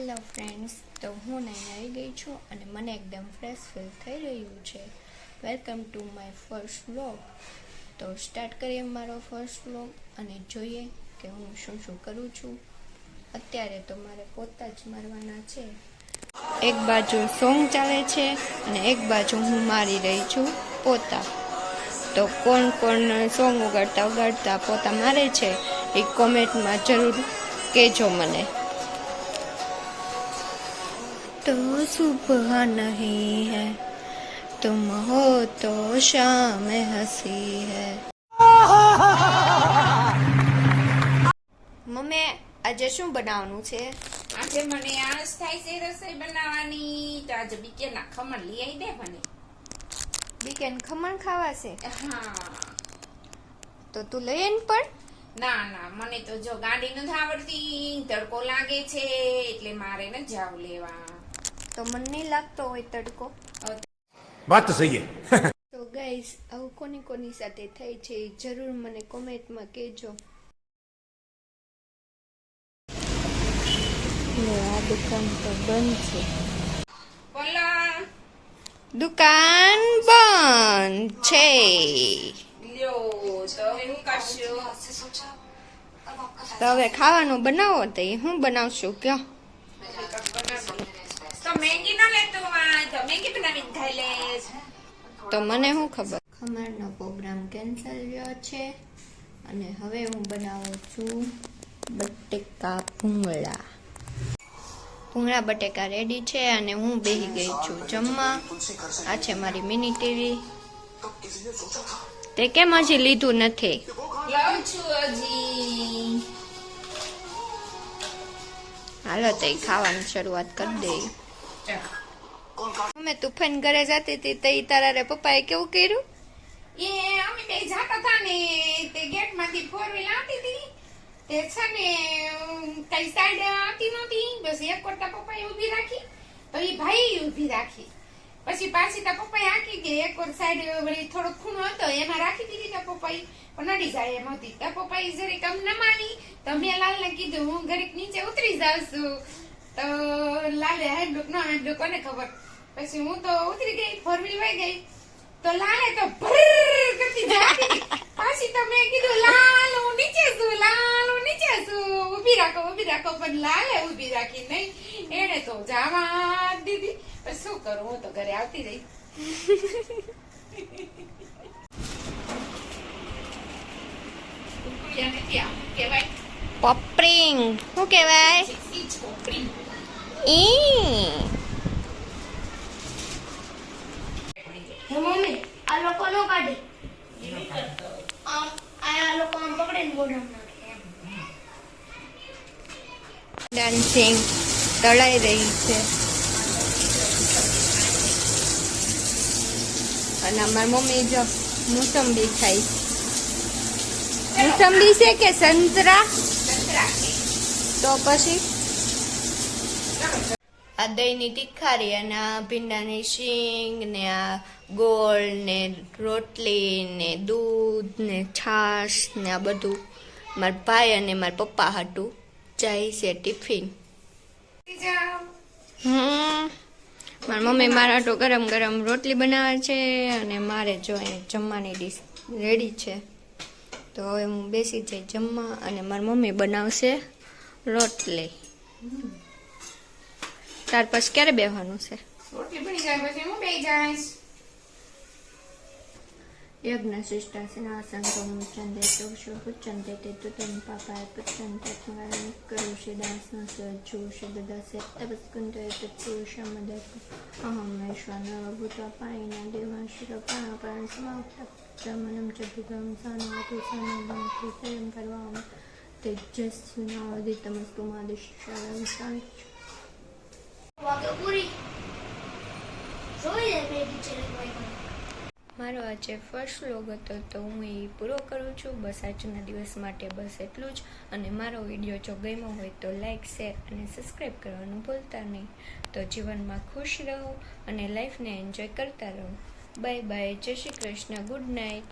Hello friends, તો હું નહીં આવી ગઈ છું અને મને એકદમ ફ્રેશ ફીલ થઈ રહ્યું છે. Welcome to my first vlog. તો સ્ટાર્ટ કરીએ મારો ફર્સ્ટ વ્લોગ અને જોઈએ કે હું શું શું કરું છું. અત્યારે તો મારે પોતા જ મારવાના છે. એક બાજુ સોંગ ચાલે છે અને એક બાજુ હું મારી રહી છું પોતા. તો કોણ કોણ સોંગ ઉગાડતા પોતા મારે છે એ કોમેન્ટમાં જરૂર કહેજો મને. तो सुबह नहीं है, तुम हो तो शाम हंसी है. મમ્મી, આજે શું બનાવવાનું છે? આજે મને આળસ થાય છે રસોઈ બનાવવાની, તો આજે બીકેના ખમણ લઈ આવી દે મને. બીકેન ખમણ ખાવા છે? હા. તો તું લઈ આવ પણ. ના મને તો જો ગાડી નથી આવડતી, તડકો લાગે છે એટલે મારે ન જાવ લેવા. તો મને નહીં લાગતો હોય તડકો. વાત તો સહી હે. તો ગાઈસ, આવું કોની સાથે થાય છે જરૂર મને કોમેન્ટમાં કહેજો. આ દુકાન તો બંધ છે. બોલા. દુકાન બંધ છે. લ્યો તો હવે હું કરશું? તો હવે ખાવાનું બનાવો તો એ હું બનાવશું કયો? તો મેગી ના લેતો આ, તો મેગી બનાવીને ખાઈ લે. તો મને શું ખબર. ખમણનો પ્રોગ્રામ કેન્સલ થયો છે અને હવે હું બનાવું છું બટેકા ભૂંગળા. ભૂંગળા બટેકા રેડી છે અને હું બેસી ગઈ છું જમવા. આ છે મારી મિની ટીવી. તે કેમ હજી લીધું નથી? લઉં છું હજી. હાલો તો ખાવાની શરૂઆત કરી દે. મેં તુફાન ઘરે જતી હતી તો તારા પપ્પાએ કેવું કર્યું? એ અમે બે જાતા હતા ને તે ગેટ માંથી 4 વ્હીલ આવતી હતી તે છે ને કઈ સાઈડ આવતી નહોતી. બસ એક કરતા પપ્પાએ ઊભી રાખી તો એ ભાઈ ઊભી રાખી. પછી પાછી તા પપ્પાએ આકી કે એક ઓર સાઈડ વળી થોડો ખૂણો હતો એમાં રાખી દીધી તા પપ્પાએ, પણ નડી જાય એમ હતી. તા પપ્પાએ જરી કમ ન માની તો મેં લાલને કીધું હું ઘડીક નીચે ઉતરી જાઉં છું. તો લાલે હેન્ડલુક ન હેન્ડલુક કોને ખબર. પછી હું તો ઉતરી ગઈ, 4 વ્હીલ વહી ગઈ તો લાલે તો ભર કરતી જાતી. પાછી તો મેં કીધું લાલ હું નીચે છું, લાલ હું નીચે છું, ઊભી રાખો પણ લાલે ઊભી રાખી નહીં. એને તો જાવા દીધી. પછી શું કરું, હું તો ઘરે આવતી રહી. કેવાય પોપરિંગ શું કહેવાય? છોકરી મમ્મી આ લોકો નો કાઢે આ લોકો આમ પકડીને મોઢામાં નાખે. ડાન્સિંગ તળાઈ રહી છે અને અમારી મમ્મી જો મોસંબી ખાઈ. મોસંબી છે કે સંતરા? તો પછી આ દહીંની તીખારી અને આ ભીંડાની શીંગ ને આ ગોળ ને રોટલી ને દૂધ ને છાશ ને આ બધું મારા ભાઈ અને મારા પપ્પા હાટું જાય છે ટિફિન. મારી મમ્મી મારા હાટું ગરમ ગરમ રોટલી બનાવે છે અને મારે જો જમવાની ડીશ રેડી છે. તો હવે હું બેસી જઈ જમવા અને મારી મમ્મી બનાવશે રોટલી. ત્યાર પછી ક્યારે બેસવાનું છે? રોટલી બની જાય પછી હું બેસી જઈશ. યજ્ઞ શિષ્ટાસના સંતો મુચંદે ચોક્ષુ પુચ્છંતે તે તુતમ પાપાય પુચ્છંતે ત્વરણ કરુષિ દાસનો સજ્જુ શબ્દદાસે તપસ્કુંતે તત્પુરુષમદક અહમ વૈશ્વાનર ભૂત્વા પાણીના દેવાંશિર પાણ સમાપ્તમનમ ચ ભુગમ સાનવતુ સાનવદમ શ્રીસયમ કરવામ તેજસ્વિનાવદિતમસ્તુ માદિશાલમ શાંત. વાગે પૂરી જોઈ લે બે ટીચર કોઈ મારો આજે ફર્સ્ટ વ્લોગ હતો તો હું એ પૂરો કરું છું. બસ આજના દિવસ માટે બસ એટલું જ. અને મારો વિડીયો જો ગમ્યો હોય તો લાઈક, શેર અને સબસ્ક્રાઈબ કરવાનું ભૂલતા નહીં. તો જીવનમાં ખુશ રહો અને લાઈફને એન્જોય કરતા રહો. Bye bye. જય શ્રી કૃષ્ણ. Good night.